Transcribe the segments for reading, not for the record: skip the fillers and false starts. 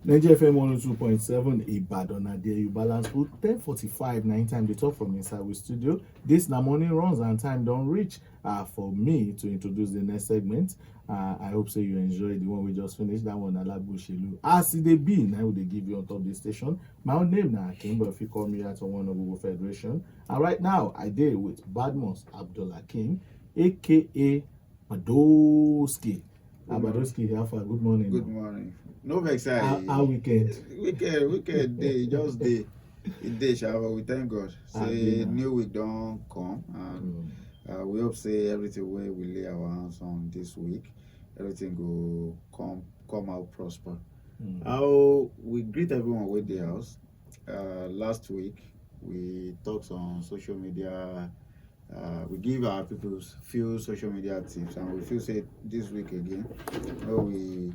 Nigeria FM 102.7 Ibadan na there you balance put 10:45 9 time they talk from inside we studio. This na morning runs and time don't reach for me to introduce the next segment. I hope so you enjoy the one we just finished. That one Alabushelu. As they be now they give you on top the station. My own name now Akim, but if you call me out on one of Google Federation. And right now I deal with Badmos Abdullah King, aka Badoski. Badoski, how far? Good morning. Good morning. No vex How weekend? Weekend day, just day. It day, shower. We thank God. Say Abina. new week don't come, and we hope say everything where we lay our hands on this week, everything go come out prosper. How we greet everyone with the house. Last week we talked on social media. We give our people few social media tips, and we feel say this week again, where we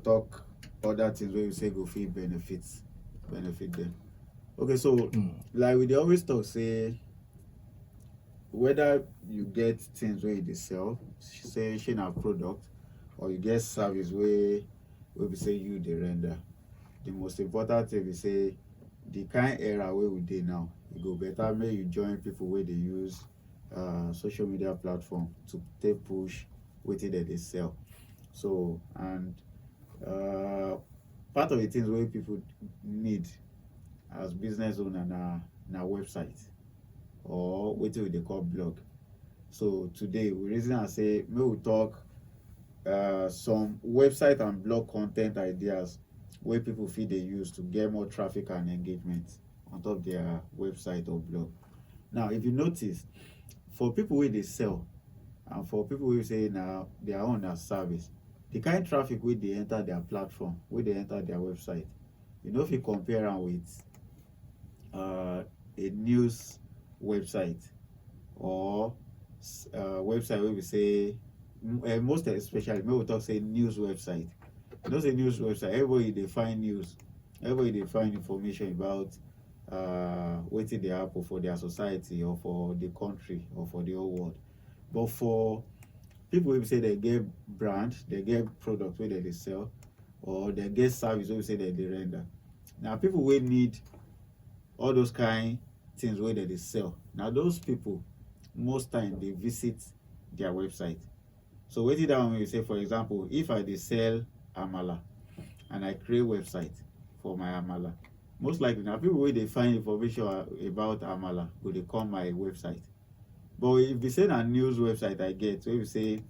talk other things where we say go feel benefit them. Okay, so like we dey always talk say whether you get things where you dey sell, say shey na product, or you get service where we say you dey render, the most important thing be say the kind era wey we dey now, e go better make you join people wey dey use social media platform to take push wetin dem dey sell. So and part of the things wey people need as business owner na website or wetin we dey call blog. So today we reason am say make we talk some website and blog content ideas wey people fit dey use to get more traffic and engagement on top their website or blog. Now if you notice, for people wey dey sell and for people wey say na their own na service, the kind traffic wey dey enter their platform, wey dey enter their website, you no fit compare am with a news website or website wey be say most especially make we talk say news website. You know say news website, everybody dey find news, everybody dey find information about wetin dey happen for their society or for the country or for the whole world. But for people wey be say they get brand, they get product wey dem dey sell, or they get service wey be say dem dey render, na people wey need all those kind things wey dem dey sell, na those people most time dey visit their website. So wetin that one mean be say, for example, if I dey sell amala and I create website for my amala, most likely na people wey dey find information about amala go dey come my website. But if be say na news website I get, wey be say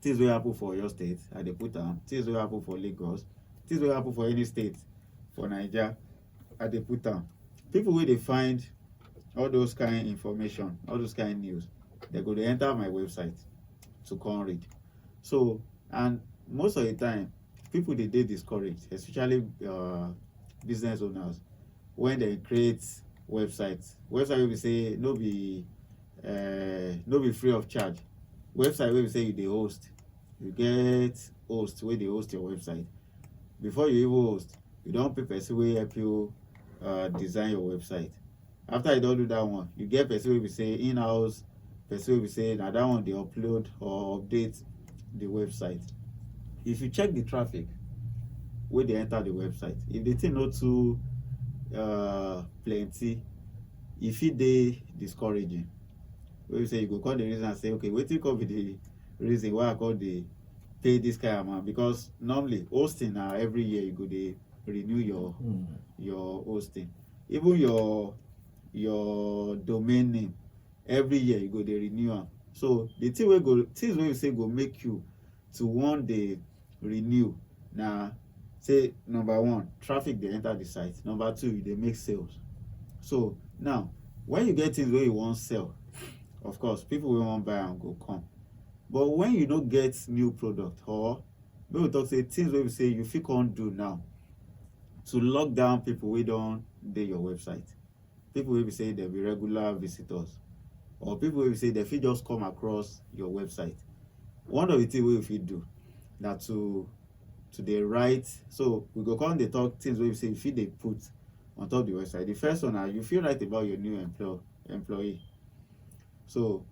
things wey happen for your state I dey put am, things wey happen for Lagos, things wey happen for any state for Naija I dey put am, people wey dey find all those kind information, all those kind news, they go dey enter my website to come read. So and most of the time people dey discouraged, especially business owners, when they create website wey be say no be free of charge, website wey be say you dey host, you get host wey dey host your website. Before you even host, you don pay person wey help you design your website. After you don do that one, you get person wey be say in-house person wey be say na that one dey upload or update the website. If you check the traffic wey dey enter the website, if the thing no too plenty, e fit dey discouraging, wey be say you go come the reason and say, okay, wetin come be the reason why I come dey pay this kind amount? Because normally hosting na every year you go dey renew your hosting. Even your domain name, every year you go dey renew am. So the things wey you say go make you to wan dey renew na say, number one, traffic dey enter the site, number two, you dey make sales. So now when you get things wey you wan sell, of course people wey wan buy am go come. But when you no get new product, or make we talk say things wey be say you fit come do now to lock down people wey don dey your website, people wey be say dem be regular visitors, or people wey be say dem fit just come across your website, one of the things wey you fit do na to dey write. So we go come dey talk things wey be say you fit dey put on top the website. The first one na you fit write about your new employee. So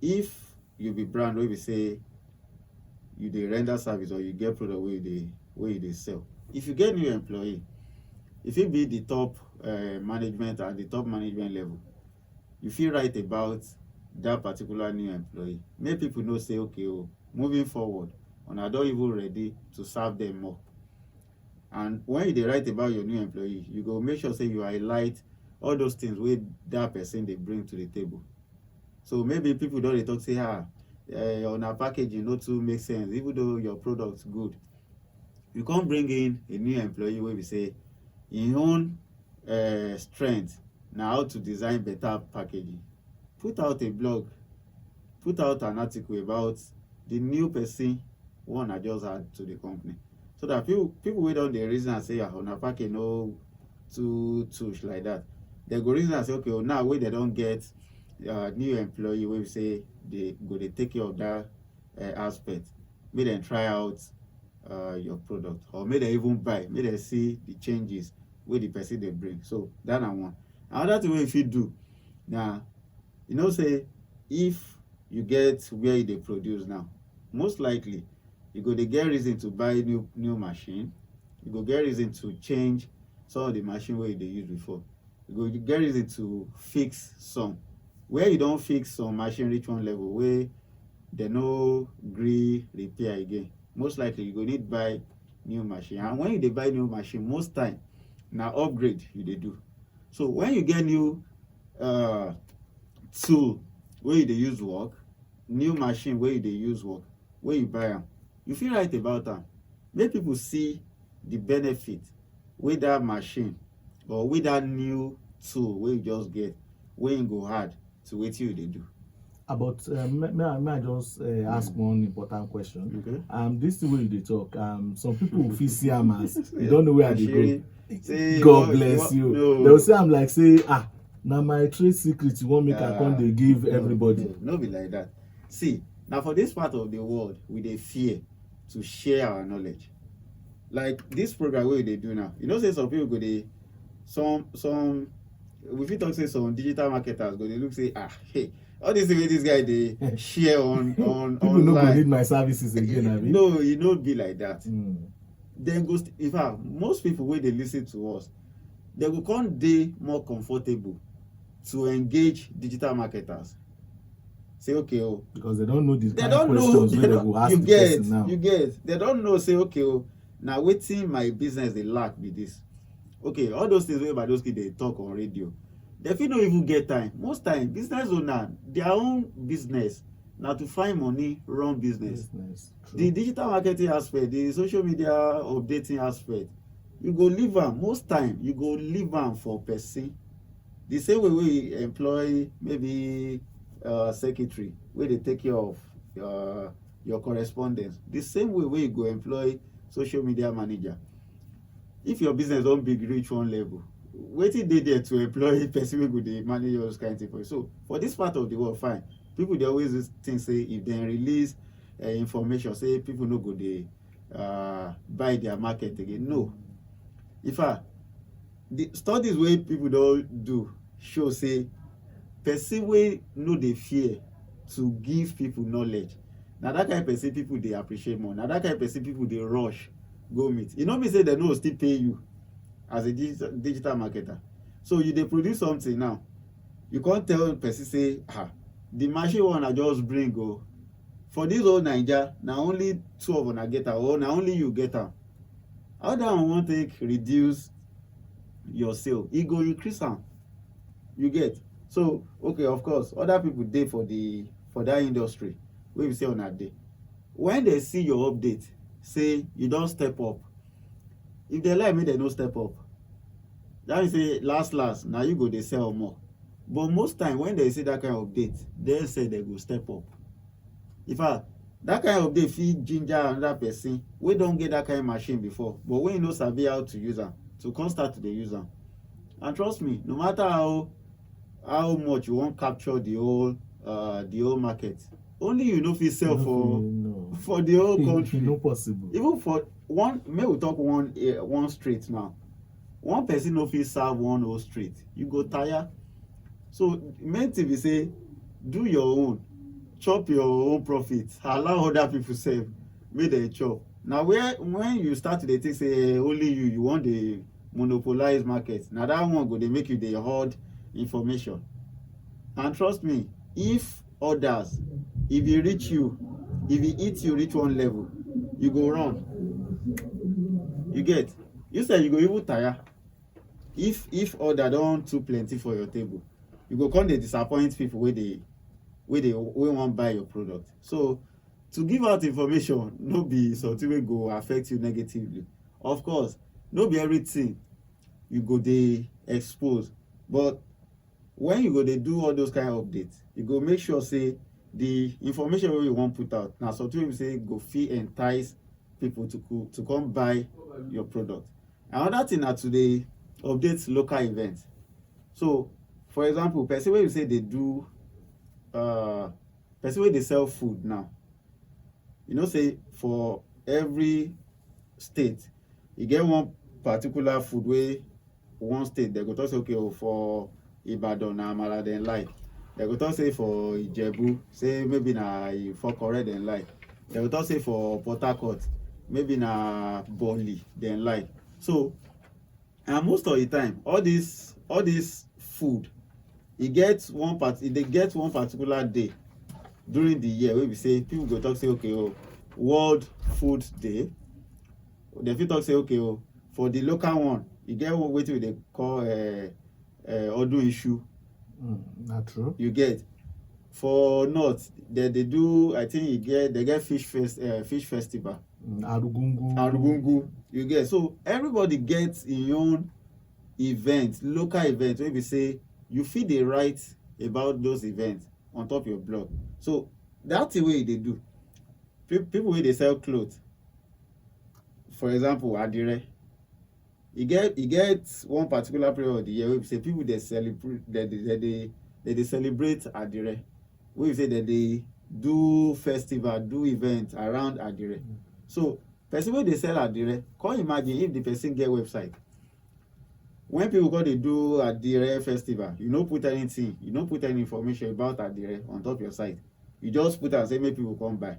if you be brand wey be say you dey render service or you get product wey you dey sell. If you get new employee, if it be the top management at the top management level, you fit write about that particular new employee, make people know say okay moving forward una don even ready to serve them more. And when you dey write about your new employee, you go make sure say you highlight all those things wey that person dey bring to the table. So maybe people don dey talk say una packaging no too make sense even though your product good. You come bring in a new employee wey be say im own strength na how to design better packaging. Put out a blog, put out an article about the new person wey una just add to the company, so that people wey don dey reason am say una package no too touch like that, dem go reason am say okay now wey dem don get new employee wey be say dey go dey take care of that aspect, make dem try out your product, or make dem even buy, make dem see the changes wey the person dey bring. So that na one. Another thing wey you fit do na, you know say if you get where you dey produce now, most likely you go dey get reason to buy new machine, you go get reason to change some of the machine wey you dey use before, you go get reason to fix some. Where you don fix some machine reach one level wey dem no gree repair again, most likely you go need buy new machine. And when you dey buy new machine, most time na upgrade you dey do. So when you get new tool wey you dey use work, new machine wey you dey use work, wey you buy am, you fit write about am, make people see the benefit wey that machine or wey that new tool wey you just get, wey im go add to wetin you dey do. About may I just ask one important question? Okay. This thing wey you dey talk, some people fit see am as you don't know where they go. Say, God bless you. No. They will say I'm like say na my trade secret you wan make I come dey give everybody. No be like that. See, now for this part of the world, we dey fear to share our knowledge. Like this program wey we dey do now, you know say some people go dey some we fit talk say some digital marketers go dey look say hey, all this thing wey this guy dey share on people online, no go need my services again, abi? No, e no be like that. Then go in fact, most people wey dey listen to us, they go come dey more comfortable to engage digital marketers. Say okay because they don't know the they kind don't questions know, wey they go ask the person now. you get, they don't know say okay na wetin my business dey lack be this. Okay, all those things wey Badoski dey talk on radio, they fit no even get time. Most time business owner, their own business na to find money run business. The digital marketing aspect, the social media updating aspect, you go leave am. Most time you go leave am for person. The same way we employ maybe secretary wey dey take care of your correspondence, the same way wey you go employ social media manager. If your business don big reach one level, wetin dey there to employ person wey go dey manage all those kind of things for you? So for this part of the world, fine, people dey always think say if dem release information, say people no go dey buy their market again. No. In fact, the studies wey people don do show say person wey no dey fear to give people knowledge, na that kind person people dey appreciate more, na that kind person people dey rush go meet. E no mean say dem no go still pay you as a digital marketer. So you dey produce something now, you can't tell person say the machine one I just bring for this whole Naija na only 2 of una get am, or na only you get am. How that one wan take reduce your sale? E go increase am. You get? So okay, of course other people dey for that industry wey be say una dey. When they see your update say you don step up, if they like make dem no step up, that mean say last na you go dey sell more. But most time when they see that kind of update, they say they go step up. In fact, that kind of update fit ginger another person wey don get that kind of machine before, but wey no sabi how to use am, to come start to dey use am. And trust me, no matter how much you wan capture the whole market, only you no fit sell for the whole country. No possible. Even for one, make we talk one street now. One person no fit serve one whole street, you go tire. So main thing be say do your own, chop your own profit, allow other people save. make dem chop. Na where when you start to dey think say only you wan dey monopolize market, na that one go dey make you dey hoard information. And trust me, if others, if e reach you, if e hit you reach one level, you go run. You get? You sef you go even tire. If order don too plenty for your table, you go come dey disappoint people wey wan buy your product. So to give out information no be something wey go affect you negatively. Of course, no be everything you go dey expose, but when you go dey do all those kind of updates, you go make sure say the information wey you wan put out na something wey be say go fit entice people to come buy your product. Another thing na to dey update local events. So for example, person wey be say dey do person wey dey sell food now, you know say for every state e get one particular food wey one state dem go talk say okay o, for Ibadan na amala dem like, dem go talk say for Ijebu say maybe na ifokore dem like, dem go talk say for Port Harcourt maybe na boli dem like. So and most of the time all this food e dey get one particular day during the year wey be say people go talk say okay o, World Food Day. Dem fit talk say okay o, for the local one e get wetin we dey call ọdún iṣu. Na true. You get? For north dem dey do, I think dem get fish festival. Arugungu. You get? So everybody get im own event, local event wey be say you fit dey write about those events on top your blog. So that thing wey you dey do, people wey dey sell cloth, for example adire, e get one particular period of the year wey be say people dey celebrate, dem dey celebrate adire, wey be say dem dey do festival, do event around adire. So person wey dey sell adire, come imagine if the person get website. When people come dey do adire festival, you no put anything, you no put any information about adire on top your site, you just put am say make people come buy.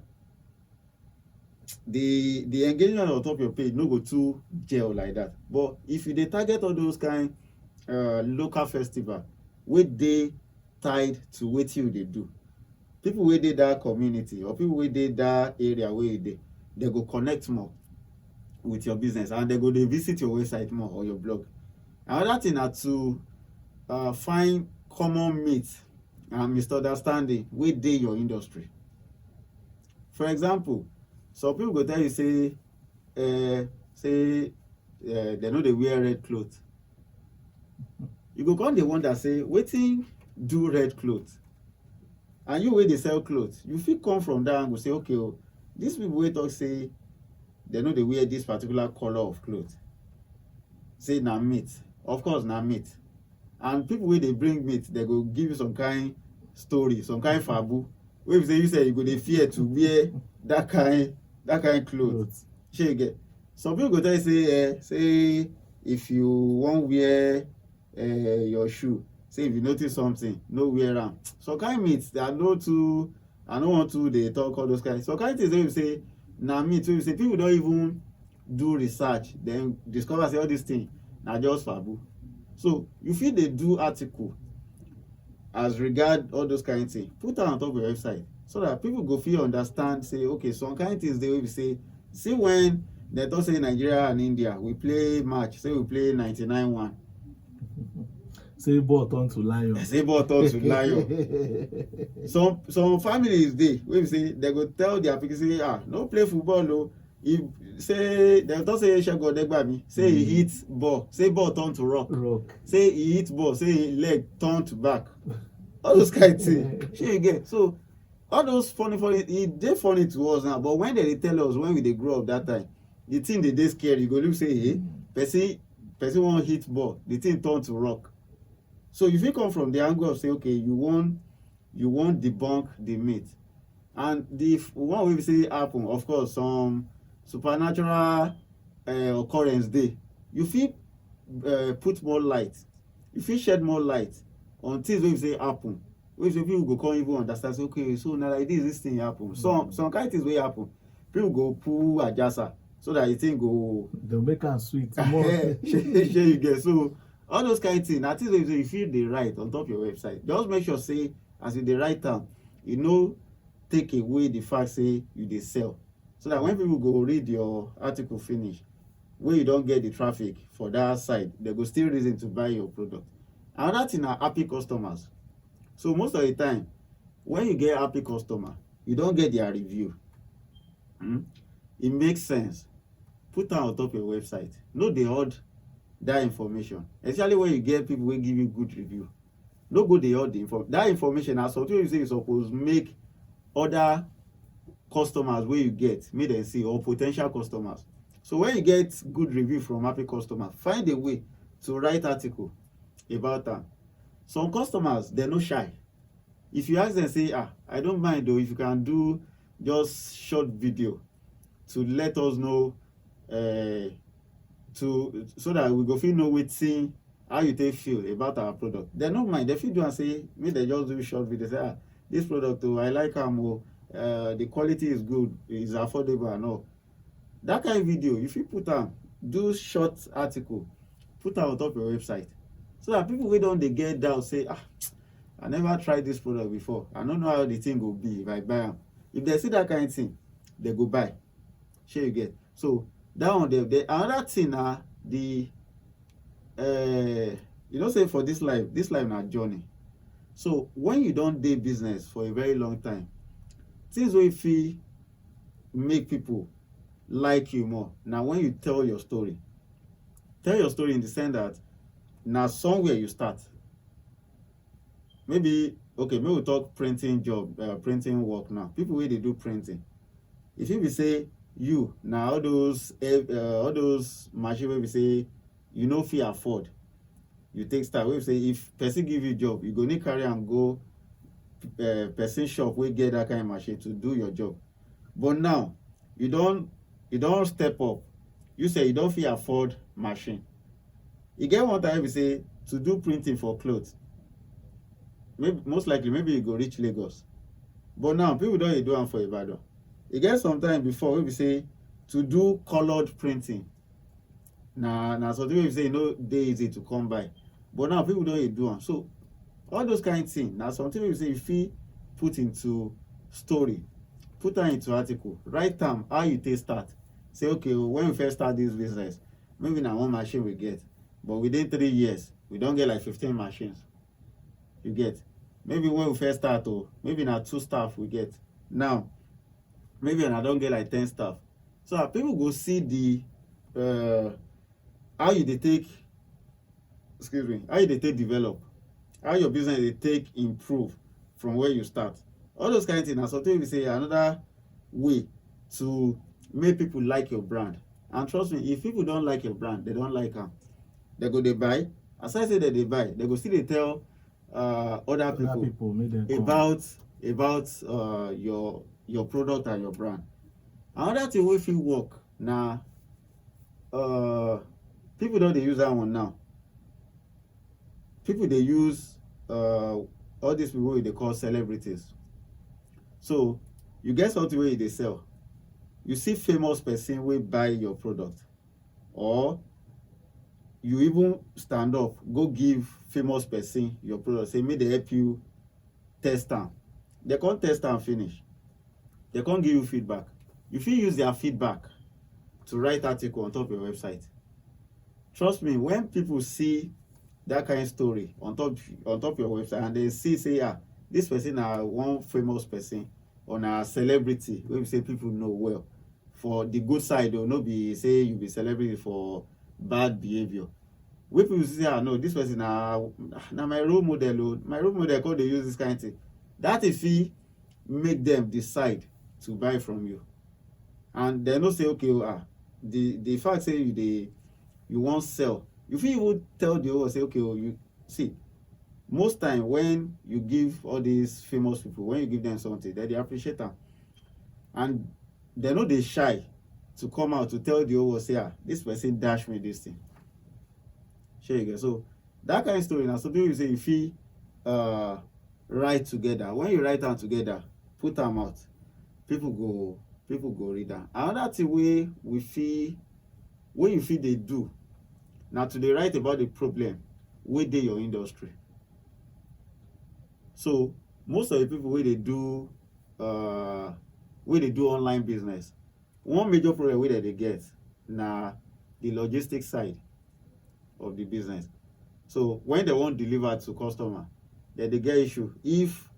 The engagement on top your page no go too gel like that. But if you dey target all those kind local festival wey dey tied to wetin you dey do, people wey dey that community or people wey dey that area wey you dey, dem go connect more with your business and dem go dey visit your website more or your blog. Another thing na to find common myth and misunderstanding wey dey your industry. For example, some people go tell you say dem no dey wear red cloth. You go come dey wonder say wetin do red cloth? And you wey dey sell cloth, you fit come from that angle say okay o, these people wey talk say dem no dey wear this particular color of cloth, say na myth. Of course na myth. And people wey dey bring myth, dem go give you some kind story, some kind fabu wey be say you sef you go dey fear to wear that kind cloth. Shey you get? Some people go tell you say if you wan wear your shoe, say if you notice something, no wear am. Some kind myth I no want to dey talk all those kind. Some kind things wey be say na myth, wey be say people don even do research, then discover say all these things na just fabu. So you fit dey do article as regard all those kind things, put am on top your website so that people go fit understand say okay, some kind things dey wey be say, see when dem talk say Nigeria and India we play match, say we play 99-1. Say ball turn to lion. Say ball turn to lion. Some families dey wey be say dem go tell their pikin say no play football o. If say dem talk say Segun Odegbami, say he hit ball, say ball turn to rock. Say he hit ball, say him leg turn to back. All those kind things. Shey you get? So all those funny, e dey funny to us now, but when dem dey tell us when we dey grow up that time, the thing dey scary. You go look say person wan hit ball, the thing turn to rock. So you fit come from the angle of say okay, you wan debunk the myth. And the one wey be say happen, of course some supernatural occurrence dey. You fit put more light, you fit shed more light on things wey be say happen, wey be say people go come even understand say okay, so na like this thing happen. Some kind things wey happen, people go pull ajasa so that the thing go they'll make am sweet more. shey you get. So all those kind of things na things wey you fit dey write on top your website. Just make sure say as you dey write am, you no take away the fact say you dey sell, so that when people go read your article finish, wey you don get the traffic for that side, they go still reason to buy your product. Another thing na happy customers. So most of the time when you get happy customer, you don get their review. E make sense, put am on top your website. No dey hoard that information, especially when you get people wey give you good review. No go dey hoard that information. Na something wey you say you suppose make other customers wey you get make dem see, or po ten tial customers. So when you get good review from happy customers, find a way to write article about am. Some customers dem no shy. If you ask dem say I don't mind if you can do just short video to let us know, so that we go fit know wetin, how you take feel about our product, dem no mind. Dem fit do am say make dem just do short video, say this product I like am the quality is good, is affordable and all. That kind of video you fit put am, do short article, put am on top your website, so that people wey don dey get doubt say I never tried this product before, I no know how the thing go be if I buy am. If dem see that kind of thing, they go buy. Shey you get. So that one dey. Another thing na the you know say for this life na journey. So when you don dey business for a very long time, things wey fit make people like you more na when you tell your story. Tell your story in the sense that na somewhere you start. Maybe okay, make we talk printing job, printing work now. People wey dey do printing, e fit be say you na all those machine wey be say you no fit afford, you take start. Wey be say if person give you job, you go need carry am go person shop wey get that kind of machine to do your job. But now you don step up, you say you don fit afford machine. E get one time wey be say to do printing for cloth, most likely maybe you go reach Lagos, but now people don dey do am for Ibadan. E get some time before wey be say to do colored printing na something wey be say e no dey easy to come by, but now people don dey do am. So all those kind of things na something wey be say you fit put into story, put am into article, write am how you take start. Say okay, when we first start this business, maybe na one machine we get, but within 3 years we don get like 15 machines. You get. Maybe when we first start maybe na 2 staff we get. Now maybe I don get like 10 staff. So that people go see the how you dey take develop, how your business dey take improve from where you start. All those kind of things na something we say another way to make people like your brand. And trust me, if people don't like your brand, they don't like am, they go dey buy. As I say that they buy, they go still dey tell other people about your product and your brand. Another thing wey fit work na people don dey use that one now. People dey use all these people wey dey call celebrities. So you get something wey you dey sell, you see famous person wey buy your product, or you even stand up go give famous person your product, say make they help you test am. They can't test am finish, they can't give you feedback. You fit use their feedback to write article on top your website. Trust me, when people see that kind of story on top your website, and they see say this person na one famous person or na celebrity wey be say people know well, for the good side no be say you be celebrity for bad behavior. Wey people say no, this person na my role model, my role model come dey use this kind of thing. That if fit make them decide to buy from you. And they no say okay, the fact say you wan sell, you fit even tell the whole say okay, you see, most time when you give all these famous people, when you give them something, they appreciate am, and they no dey shy to come out to tell the whole say this person dash me this thing. Shey you get. So that kind of story na something you say you fit write together. When you write am together, put am out, people go people go read am. Another thing wey you fit dey do na to dey write about the problem wey dey your industry. So most of the people wey dey do online business, one major problem wey dem dey get na the logistics side of the business. So when dem wan deliver to customer, dem dey get issue if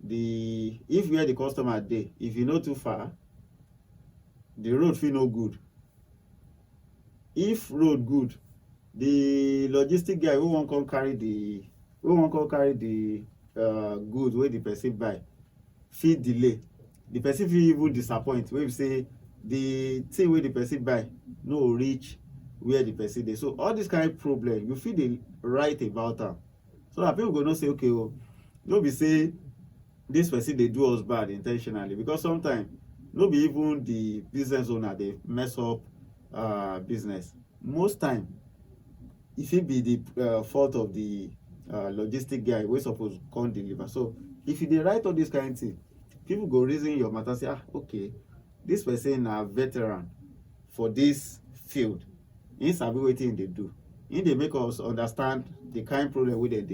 where the customer dey, if e no too far, the road fit no good. If road good, the logistic guy wey wan come carry the goods wey the person buy fit delay. The person fit even disappoint, wey be say the thing wey the person buy no reach where the person dey. So all this kind of problem, you fit dey write about am, so that people go know say okay o, no be say this person dey do us bad intentionally, because sometimes no be even the business owner dey mess up business. Most time e fit be the fault of the logistic guy wey suppose come deliver. So if you dey write all this kind thing, people go reason your matter, say okay, this person na veteran for this field, him sabi wetin him dey do, him dey make us understand the kind problem wey dem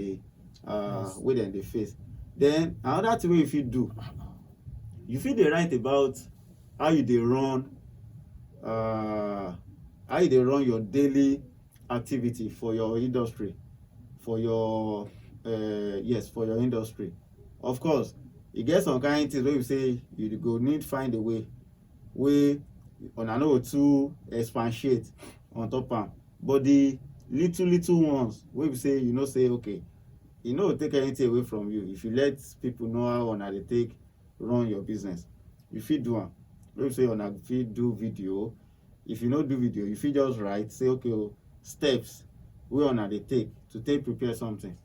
dey face. Then another thing wey you fit do, you fit dey write about how you dey run your daily activity for your industry, for your industry. Of course, e get some kind things wey you say you go need find a way wey una no go too expatiate on top am, but the little ones wey be say you know say okay, e no go take anything away from you if you let people know how una dey take run your business. You fit do am. Wey be say una fit do video. If you no do video, you fit just write, say okay o, steps wey una dey take to take prepare something.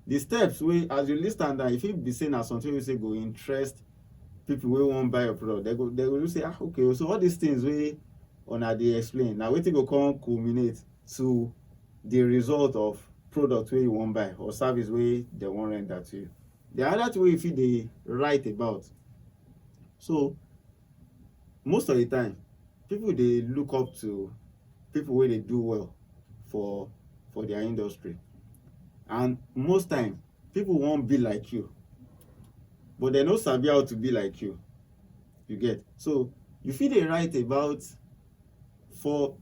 The steps wey, as you list am down, e fit be say na something wey say go interest people wey wan buy your product. They go say okay, so all these things wey una dey explain, na wetin go come culminate to the result of product wey you wan buy or service wey dem wan render to you. The other thing wey you fit dey write about, so most of the time people dey look up to people wey dey do well for their industry, and most time people wan be like you, but dem no sabi how to be like you. You get? So you fit dey write about for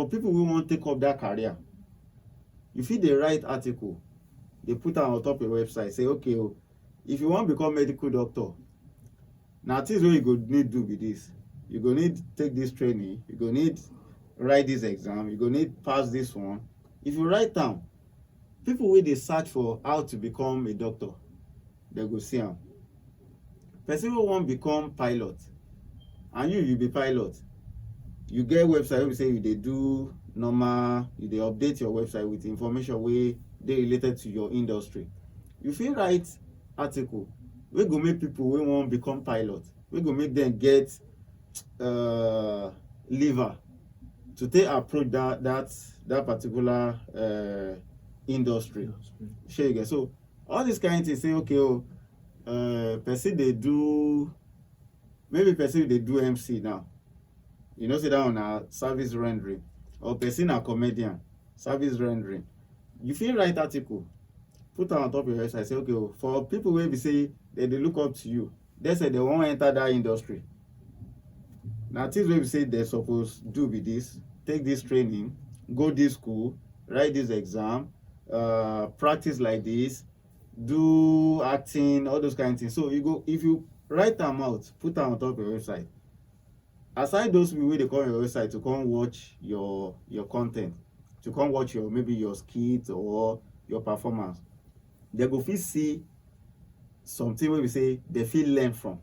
people wey wan take up that career. You fit dey write article, dey put am on top your website, say okay o, if you wan become medical doctor, na things wey you go need do be this. You go need take this training, you go need write this exam, you go need pass this one. If you write am, people wey dey search for how to become a doctor, dem go see am. Person wey wan become pilot, and you be pilot, you get website wey be say you dey do normal, you dey update your website with information wey dey related to your industry. You fit write article wey go make people wey wan become pilot, wey go make dem get liver to take approach that particular industry. Shey you get? So all this kind of thing, say okay o, person dey do, maybe person dey do MC now, you know say that one na service rendering, or person na comedian, service rendering. You fit write article, put am on top your website, say okay o, for people wey be say dem dey look up to you, dem say dem wan enter that industry, na things wey be say dem suppose do be this: take this training, go this school, write this exam, practice like this, do acting, all those kind of things. So you go, if you write am out, put am on top your website, aside those people wey dey come your website to come watch your content, to come watch your, maybe your skit or your performance, dem go fit see something wey be say dem fit learn from.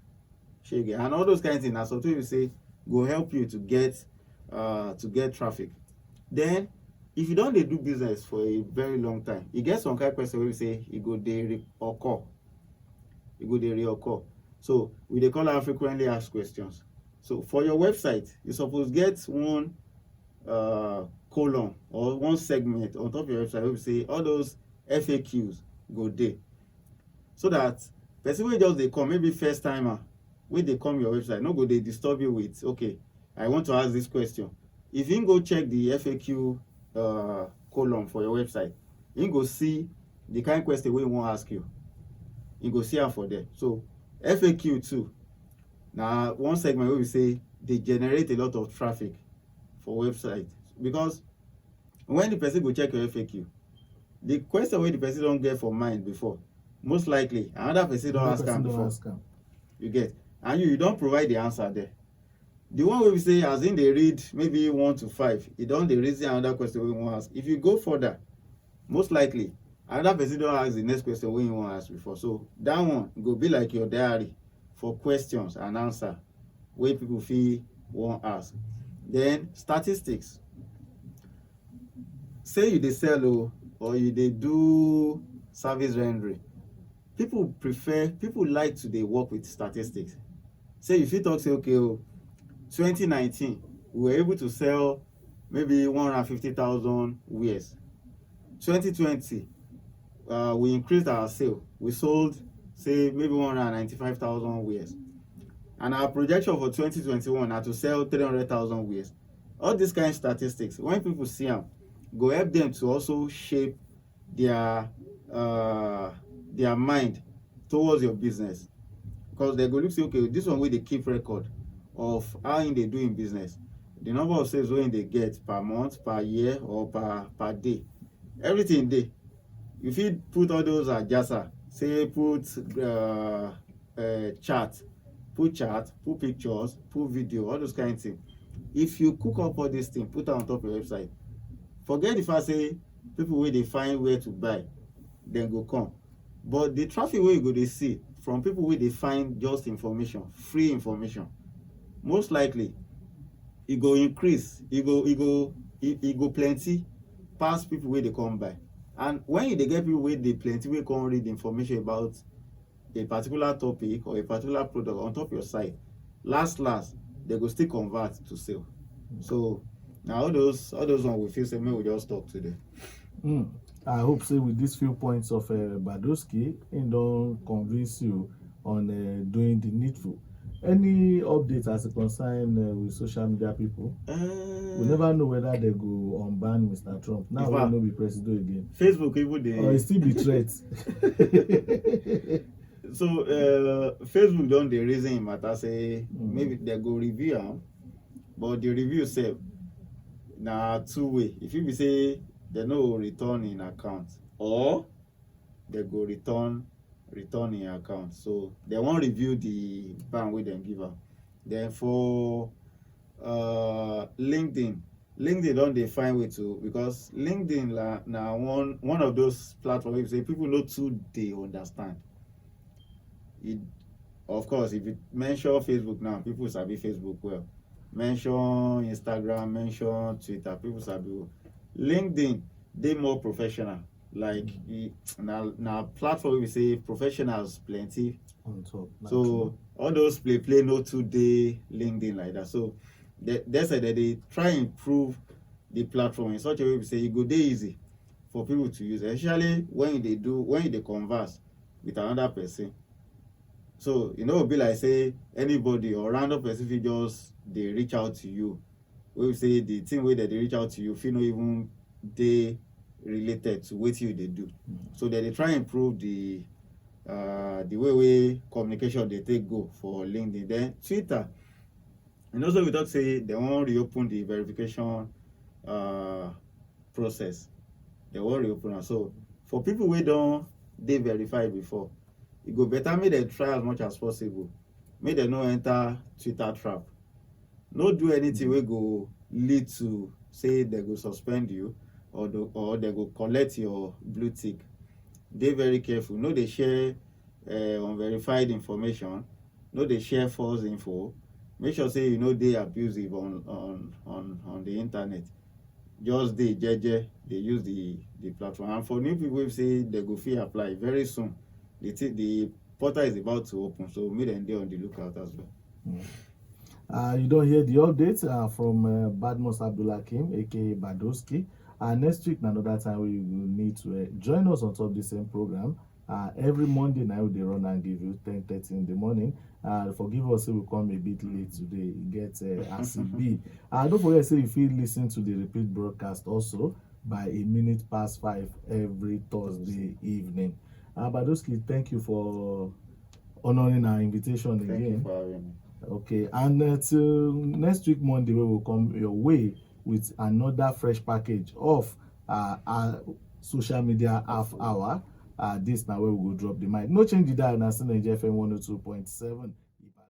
Shey you get? And all those kind of things na something wey be say go help you to get traffic. Then if you don dey do business for a very long time, e get some kind of person wey be say e go dey reoccur. So we dey call am frequently asked questions. So for your website, you suppose get one column or one segment on top of your website wey be say all those FAQs go dey, so that person wey just dey come, maybe first timer, wey dey come your website no go dey disturb you with, okay, I want to ask this question. If you go check the FAQ column for your website, you go see the kind question wey you wan ask you. You go see am for there. So FAQ too na one segment wey we say dey generate a lot of traffic for website, because when the person go check your FAQ, the question wey the person don get for mind before, most likely another person don ask am before. You get, and you don provide the answer there. The one wey be say as in dey read maybe 1 to 5, e don dey reason another question wey you wan ask. If you go further, most likely another person don ask the next question wey you wan ask before. So that one go be like your diary for questions and answer wey people fit wan ask. Then statistics. Say you dey sell or you dey do service rendering, people like to dey work with statistics. Say you fit talk say, okay, 2019 we were able to sell maybe 150,000 wares. 2020 we increased our sale, we sold say maybe 195,000 wares, and our projection for 2021 na to sell 300,000 wares. All these kind of statistics, when people see am, go help them to also shape their mind towards your business, because they go look say, okay, this one wey dey keep record of how im dey do im business, the number of sales wey im dey get per month, per year, or per day, everything dey. You fit put all those ajasa, say put chart, put pictures, put video, all those kind of things. If you cook up all these things, put am on top your website, forget the fact say people wey dey find where to buy, dem go come, but the traffic wey you go dey see from people wey dey find just information, free information, most likely e go increase, e go plenty pass people wey dey come buy. And when you dey get people wey dey plenty wey come read information about a particular topic or a particular product on top your site, last they go still convert to sale. So na all those ones we feel say make we just talk today. I hope say with these few points of Badowski, it don convince you on doing the needful. Any updates as it concern with social media people? We never know whether they go unban Mr. Trump. Now we no be president again. Facebook even dey. Or it still be threat. So Facebook don dey reason im matter say maybe they go review am, but the review sef na two way. If you be say they no return in account, or they go return in account. So they wan review the ban wey dem give am. Then for LinkedIn don dey find way to, because LinkedIn na one of those platforms wey say people no too dey understand. Of course, if you mention Facebook now, people sabi Facebook well. Mention Instagram, mention Twitter, people sabi well. LinkedIn dey more professional. Like na platform wey we say professionals plenty on top. So all those play no too dey LinkedIn like that. So they said that they try improve the platform in such a way we say it go dey easy for people to use, especially when you dey converse with another person. So e no go be like say anybody or random person fit just dey reach out to you, wey we say the thing wey dey reach out to you fit no even dey related to wetin you dey do. So they dey try improve the way communication dey take go for LinkedIn. Then Twitter, and also we talk say they wan reopen the verification process. They wan reopen am. So for people wey don dey verified before, e go better make dem try as much as possible make dem no enter Twitter trap. No do anything wey go lead to say they go suspend you or they go collect your blue tick. Dey very careful. No dey share unverified information. No dey share false info. Make sure say you no dey abusive on the internet. Just dey jeje, dey use the platform. And for new people wey say they go fit apply very soon, the portal is about to open, so make dem dey on the lookout as well. You don't hear the updates from Badmus Abdulhakim, aka Badowski. Next week, another time we will need to join us on top the same program. Every Monday now they run and give you 10:30 in the morning. Forgive us if we come a bit late today. Get as it be. Don't forget, say if you listen to the repeat broadcast also by a minute past 5 every Thursday evening. Badoski, thank you for honoring our invitation Thank you again. for having me. Okay, and till next week Monday, we will come your way with another fresh package of our social media half hour. This now where we will drop the mic. No change the dial, na still Naija FM 102.7.